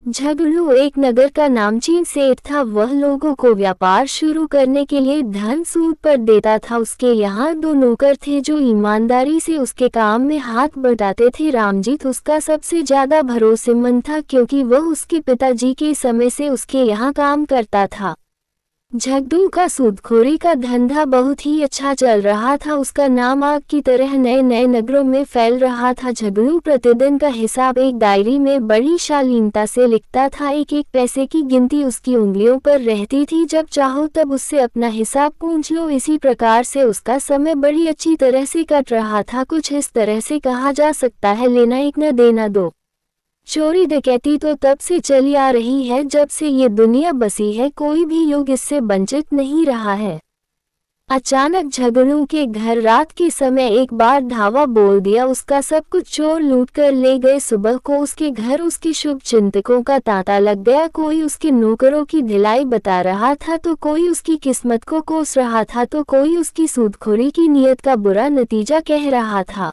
झगड़ू एक नगर का नामचीन सेठ था। वह लोगों को व्यापार शुरू करने के लिए धन सूद पर देता था। उसके यहाँ दो नौकर थे जो ईमानदारी से उसके काम में हाथ बटाते थे। रामजीत उसका सबसे ज्यादा भरोसेमंद था क्योंकि वह उसके पिताजी के समय से उसके यहाँ काम करता था। झगड़ू का सूदखोरी का धंधा बहुत ही अच्छा चल रहा था। उसका नाम आग की तरह नए नए नगरों में फैल रहा था। झगड़ू प्रतिदिन का हिसाब एक डायरी में बड़ी शालीनता से लिखता था। एक एक पैसे की गिनती उसकी उंगलियों पर रहती थी। जब चाहो तब उससे अपना हिसाब पूछ लो। इसी प्रकार से उसका समय बड़ी अच्छी तरह से कट रहा था। कुछ इस तरह से कहा जा सकता है, लेना एक न देना दो। चोरी डकैती तो तब से चली आ रही है जब से ये दुनिया बसी है। कोई भी युग इससे वंचित नहीं रहा है। अचानक झगड़ू के घर रात के समय एक बार धावा बोल दिया। उसका सब कुछ चोर लूट कर ले गए। सुबह को उसके घर उसके शुभ चिंतकों का तांता लग गया। कोई उसके नौकरों की ढिलाई बता रहा था तो कोई उसकी किस्मत को कोस रहा था तो कोई उसकी सूदखोरी की नीयत का बुरा नतीजा कह रहा था।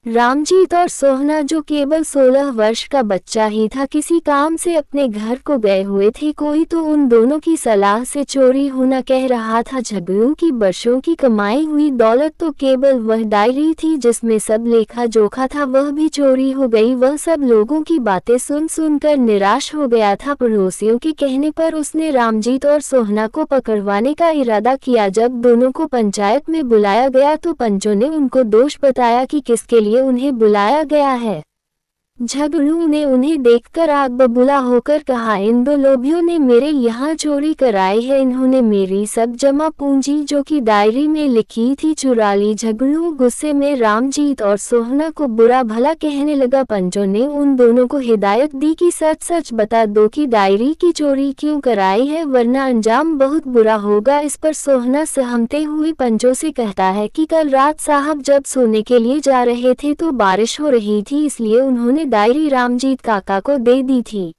रामजीत और सोहना, जो केवल 16 वर्ष का बच्चा ही था, किसी काम से अपने घर को गए हुए थे। कोई तो उन दोनों की सलाह से चोरी होना कह रहा था। झगड़ू की वर्षों की कमाई हुई दौलत तो केवल वह डायरी थी जिसमें सब लेखा जोखा था, वह भी चोरी हो गई। वह सब लोगों की बातें सुन सुनकर निराश हो गया था। पड़ोसियों के कहने पर उसने रामजीत और सोहना को पकड़वाने का इरादा किया। जब दोनों को पंचायत में बुलाया गया तो पंचों ने उनको दोष बताया कि किसके लिए उन्हें बुलाया गया है। झगड़ू ने उन्हें देखकर आग बबूला होकर कहा, इन दो लोभियों ने मेरे यहाँ चोरी कराई है। इन्होंने मेरी सब जमा पूंजी जो कि डायरी में लिखी थी चुरा ली। झगड़ू गुस्से में रामजीत और सोहना को बुरा भला कहने लगा। पंचों ने उन दोनों को हिदायत दी कि सच सच बता दो कि डायरी की चोरी क्यों कराई है, वरना अंजाम बहुत बुरा होगा। इस पर सोहना सहमते हुए पंचों से कहता है कि कल रात साहब जब सोने के लिए जा रहे थे तो बारिश हो रही थी, इसलिए उन्होंने डायरी रामजीत काका को दे दी थी।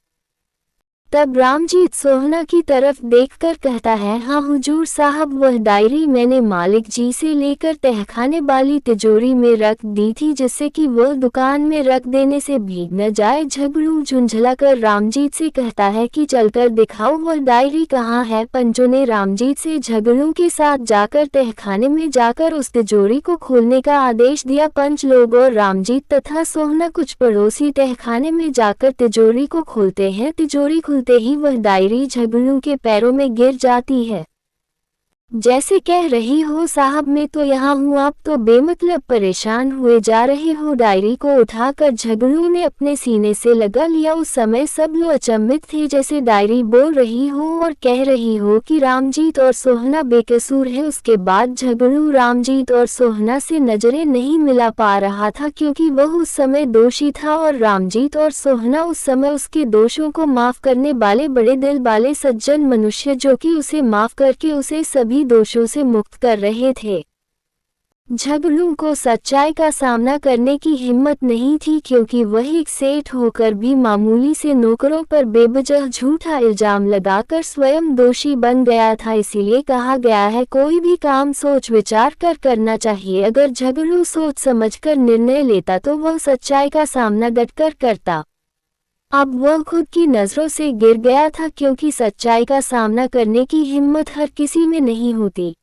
तब रामजीत सोहना की तरफ देखकर कहता है, हाँ हुजूर साहब, वह डायरी मैंने मालिक जी से लेकर तहखाने वाली तिजोरी में रख दी थी जिससे कि वह दुकान में रख देने से भीग न जाए। झगड़ू झुंझलाकर रामजीत से कहता है कि चलकर दिखाओ वह डायरी कहाँ है। पंचों ने रामजीत से झगड़ू के साथ जाकर तहखाने में जाकर उस तिजोरी को खोलने का आदेश दिया। पंच लोग और रामजीत तथा सोहना कुछ पड़ोसी तहखाने में जाकर तिजोरी को खोलते हैं। तिजोरी खुलते ही वह डायरी झगड़ू के पैरों में गिर जाती है। जैसे कह रही हो, साहब मैं तो यहाँ हूँ, आप तो बेमतलब परेशान हुए जा रहे हो। डायरी को उठाकर झगड़ू ने अपने सीने से लगा लिया। उस समय सब लोग अचंभित थे, जैसे डायरी बोल रही हो और कह रही हो कि रामजीत और सोहना बेकसूर है। उसके बाद झगड़ू रामजीत और सोहना से नजरें नहीं मिला पा रहा था क्योंकि वह उस समय दोषी था और रामजीत और सोहना उस समय उसके दोषों को माफ करने वाले बड़े दिल वाले सज्जन मनुष्य जो कि उसे माफ करके उसे सभी दोषों से मुक्त कर रहे थे। झगड़ू को सच्चाई का सामना करने की हिम्मत नहीं थी क्योंकि वह एक सेठ होकर भी मामूली से नौकरों पर बेवजह झूठा इल्जाम लगाकर स्वयं दोषी बन गया था। इसीलिए कहा गया है, कोई भी काम सोच विचार कर करना चाहिए। अगर झगड़ू सोच समझकर निर्णय लेता तो वह सच्चाई का सामना डटकर करता। अब वह खुद की नजरों से गिर गया था क्योंकि सच्चाई का सामना करने की हिम्मत हर किसी में नहीं होती।